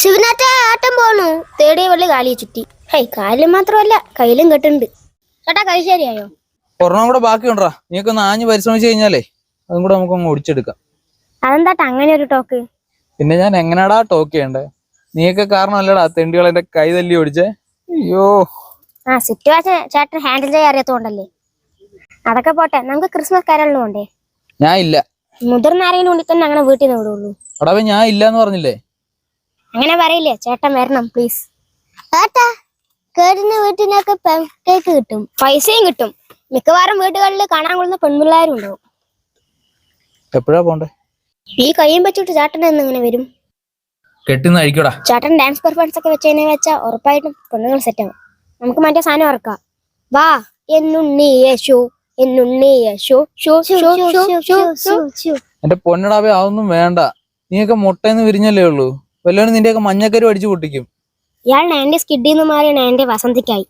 ശിവനാറ്റ ആട്ടം പോണു. തേടിയ വള്ളി കാലിയെ ചുറ്റി. ഹൈ, കാലിൽ മാത്രമല്ല കയ്യിലും കെട്ടുണ്ട്. ചേട്ടാ കൈ ശരിയായോ? ഒരെണ്ണം കൂടെ ബാക്കിയുണ്ടാ. നീക്കൊന്ന് ആഞ്ഞ് പരിശ്രമിച്ചു കഴിഞ്ഞാലേ അതും കൂടെ നമുക്ക് ഒടിച്ചെടുക്കാം. അതെന്താട്ടാ അങ്ങനെ ഒരു ടോക്ക്? പിന്നെ ഞാൻ എങ്ങനെയാടാ ടോക്ക് ചെയ്യണ്ടേ? നീയൊക്കെ കാരണമല്ലടാ തെണ്ടികൾ എന്റെ കൈ തല്ലി ഓടിച്ചേ. അയ്യോ, സിറ്റുവേഷൻ ചേട്ടൻ ഹാൻഡിൽ ചെയ്യാൻ അറിയാത്തോണ്ടല്ലേ. അതൊക്കെ പോട്ടെ, നമുക്ക് ക്രിസ്മസ് കരളിന് പോണ്ടേ? ഞാൻ ഇല്ല. മുതിർന്ന ആരെങ്കിലും ഉണ്ടെങ്കിൽ തന്നെ അങ്ങനെ വീട്ടിൽ നിന്ന് വിടുള്ളൂ. അടവേ ഞാൻ ഇല്ല എന്ന് പറഞ്ഞില്ലേ? അങ്ങനെ പറയില്ലേ, ചേട്ടൻ വരണം പ്ലീസ്. ചേട്ടാ കേടിന് വീട്ടിനൊക്കെ കേക്ക് കിട്ടും, പൈസയും കിട്ടും. മിക്കവാറും വീടുകളിൽ കാണാൻ കൊള്ളുന്ന പെൺപിള്ളേരും ഉണ്ടാവും. എപ്പോഴാ പോണ്ടേ? ഈ കയ്യും വെച്ചിട്ട് ചേട്ടൻ എന്നിങ്ങനെ വരും? കെട്ടിന്ന് അഴിക്കടാ. ചേട്ടൻ ഡാൻസ് പെർഫോമൻസ് ഒക്കെ വെച്ചതിനെ വെച്ചാൽ ഉറപ്പായിട്ടും പെണ്ണുങ്ങൾ സെറ്റ് ആവും. നമുക്ക് മറ്റേ സാധനം ഇറക്കാം. വാ എന്നുണ്ണി യേശു, എന്നുണ്ണി യേശു. എന്റെ പൊന്നടാവേ അതൊന്നും വേണ്ട. നീയൊക്കെ മുട്ടയെന്ന് വിരിഞ്ഞല്ലേ ഉള്ളൂ. വല്ലോനും നിന്റെയൊക്കെ മഞ്ഞക്കരു അടിച്ചു പൊട്ടിക്കും. ഇയാൾ 90s കിഡിന്ന് മാറി 90 വസന്തിക്കായി.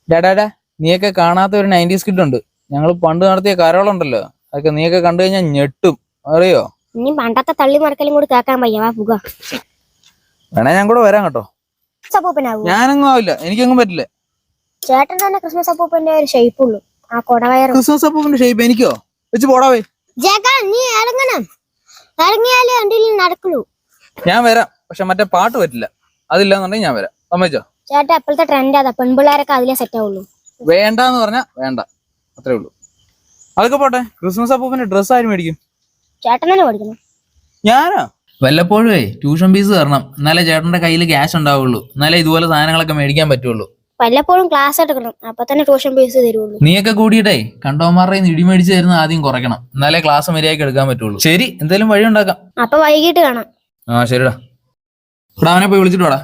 ഡാഡാ, നീയൊക്കെ കാണാത്ത ഒരു 90s കിഡ് ഉണ്ട്. ഞങ്ങൾ പണ്ട് നടത്തിയ കരോളുണ്ടല്ലോ, അതൊക്കെ നീയൊക്കെ കണ്ടു കഴിഞ്ഞാൽ ഞെട്ടും, അറിയോ? ഇനി പണ്ടത്തെ തള്ളി മറക്കലും കൂടി കേൾക്കാൻ വയ്യ. വാ പുക. വേണേ ഞാൻ കൂടെ വരാം കേട്ടോ. അപ്പൂപ്പനാവൂ? ഞാനൊന്നും ആവില്ല, എനിക്കൊന്നും പറ്റില്ല. ചേട്ടൻ തന്നെ ക്രിസ്മസ് അപ്പൂപ്പന്റെ ഒരു ഷേപ്പ് ഉള്ളൂ, ആ കൊടവയറും. ക്രിസ്മസ് അപ്പൂപ്പന്റെ ഷേപ്പ് എനിക്കോ? വെച്ച് പോടാവേ. നീ ഇറങ്ങണം, ഇറങ്ങിയാലേ വണ്ടിയിൽ നടക്കുള്ളൂ. ഞാൻ വരാം, പക്ഷെ മറ്റേ പാട്ട് പറ്റില്ല. അതില്ലാന്നുണ്ടെങ്കിൽ ഞാൻ വരാം. സമ്മതിച്ചോ? ചേട്ടാ എപ്പോഴത്തെ ട്രെൻഡ് അതാ, പെൺപിള്ളേരൊക്കെ അതിലേ സെറ്റ് ആവുള്ളൂ. വേണ്ടെന്ന് പറഞ്ഞാ വേണ്ട, അത്രേ ഉള്ളൂ. അതൊക്കെ പോട്ടെ, ക്രിസ്മസ് അപ്പൂപ്പന്റെ ഡ്രസ്സ് ആരും മേടിക്കും? ചേട്ടൻ തന്നെ പഠിക്കണം. ഞാനോ? വല്ലപ്പോഴേ ട്യൂഷൻ ഫീസ് തരണം, എന്നാലേ ചേട്ടന്റെ കയ്യിൽ ക്യാഷ് ഉണ്ടാവുള്ളൂ. എന്നാലേ ഇതുപോലെ സാധനങ്ങളൊക്കെ മേടിക്കാൻ പറ്റുള്ളൂ. വല്ലപ്പോഴും ക്ലാസ് എടുക്കണം, അപ്പൊ തന്നെ ട്യൂഷൻ ഫീസ് തരുള്ളൂ. നീയൊക്കെ കൂടിയിട്ടേ കണ്ടോമാരുടെ ഇടി മേടിച്ച് തരുന്ന ആദ്യം കുറയ്ക്കണം, എന്നാലേ ക്ലാസ് മര്യാദയ്ക്ക് എടുക്കാൻ പറ്റുള്ളൂ. ശരി, എന്തായാലും വഴി ഉണ്ടാക്കാം. അപ്പൊ വൈകിട്ട് കാണാം. ആ ശരിടാ. ഇവിടെ അവനെ പോയി വിളിച്ചിട്ട് വാടാ.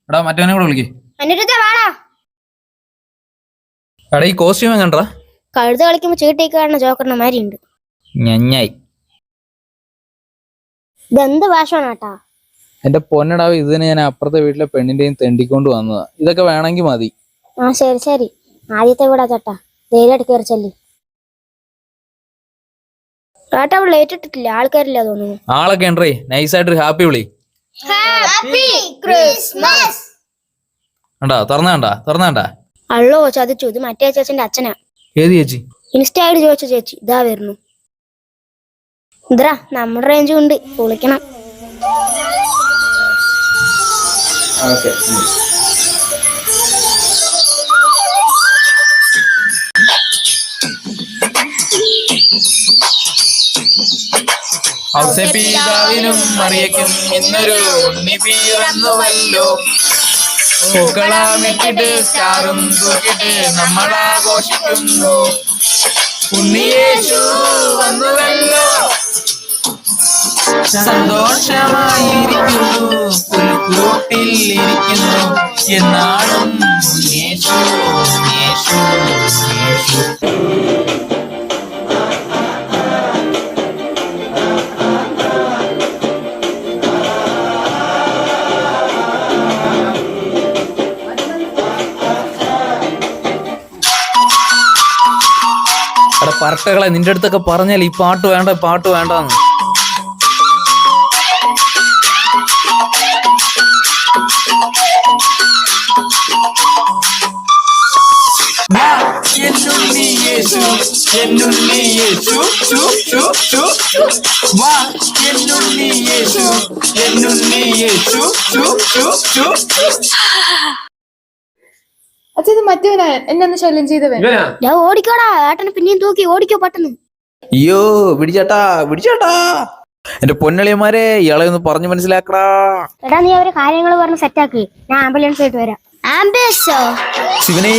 എടാ മറ്റവനെ കൂടെ വിളിക്കേ. എടാ ഈ കോസ്റ്റ്യൂം എങ്ങണ്ടാ? കഴുത കളിക്കുമ്പോ ചീട്ടേക്ക് കാണുന്ന ജോക്കറിന്റെ മാതിരി ഉണ്ട്. ഞഞ്ഞായി. ഇതെന്ത് ഭാഷമാണാട്ടാ? എന്റെ പൊന്നടാവ്, ഇതിന് ഞാൻ അപ്പുറത്തെ വീട്ടിലെ പെണ്ണിന്റെയും തെണ്ടിക്കൊണ്ട് വന്നതാ. ഇതൊക്കെ വേണമെങ്കിൽ മതി. ആ ശരി ശരി, ആദ്യത്തെ വീടാ ചേട്ടാ, ധൈര്യമായിട്ട് കയറി ചെല്ലി. ചേട്ടാ അവൾ ഏറ്റിട്ടില്ല, ആൾക്കാരില്ല തോന്നുന്നു. ആളൊക്കെ ഉണ്ടേ, നൈസായിട്ടൊരു ഹാപ്പി വിളി. Happy Christmas. കണ്ടാ തുറന്നാ? അള്ളോ ചതിച്ചു, ഇത് മറ്റേ ചേച്ചന്റെ അച്ഛനാ. ഏത് ചേച്ചി? ഇൻസ്റ്റ ഐഡി ചോദിച്ച ചേച്ചി ഇതാ വരുന്നു. ഇതാ നമ്മുടെ റേഞ്ചും ഉണ്ട്, വിളിക്കണം. ഔസേപിതാവിനും മറിയയ്ക്കും ഇന്നൊരു ഉണ്ണി പിറന്നുവല്ലോ. പൂക്കളമിട്ടിട്ട് സ്റ്റാറും തൂക്കിട്ട് നമ്മൾ ആഘോഷിക്കുന്നു. ഉണ്ണിയേശു വന്നുവല്ലോ, സന്തോഷമായിരിക്കുന്നു, പുൽക്കൂട്ടിൽ ഇരിക്കുന്നു എന്നാളും യേശു യേശു യേശു. പറട്ടകളെ, നിന്റെ അടുത്തൊക്കെ പറഞ്ഞാൽ ഈ പാട്ട് വേണ്ടെന്ന്. അച്ഛത് മറ്റവനാ എന്നെ ശല്യം ചെയ്തവൻ. ഞാൻ ഓടിക്കോടാ, ഏട്ടനെ പിന്നെയും തൂക്കി ഓടിക്കോ പെട്ടെന്ന്. അയ്യോ പിടിച്ചാട്ടാ. എന്റെ പൊന്നളിയന്മാരെ, ഇയാളെ ഒന്ന് പറഞ്ഞു മനസ്സിലാക്കടാ. എടാ നീ അവരെ കാര്യങ്ങൾ പറഞ്ഞ് സെറ്റാക്കി, ഞാൻ ആംബുലൻസ് ആയിട്ട് വരാം. ആംബുലൻസോ? ശിവനേ.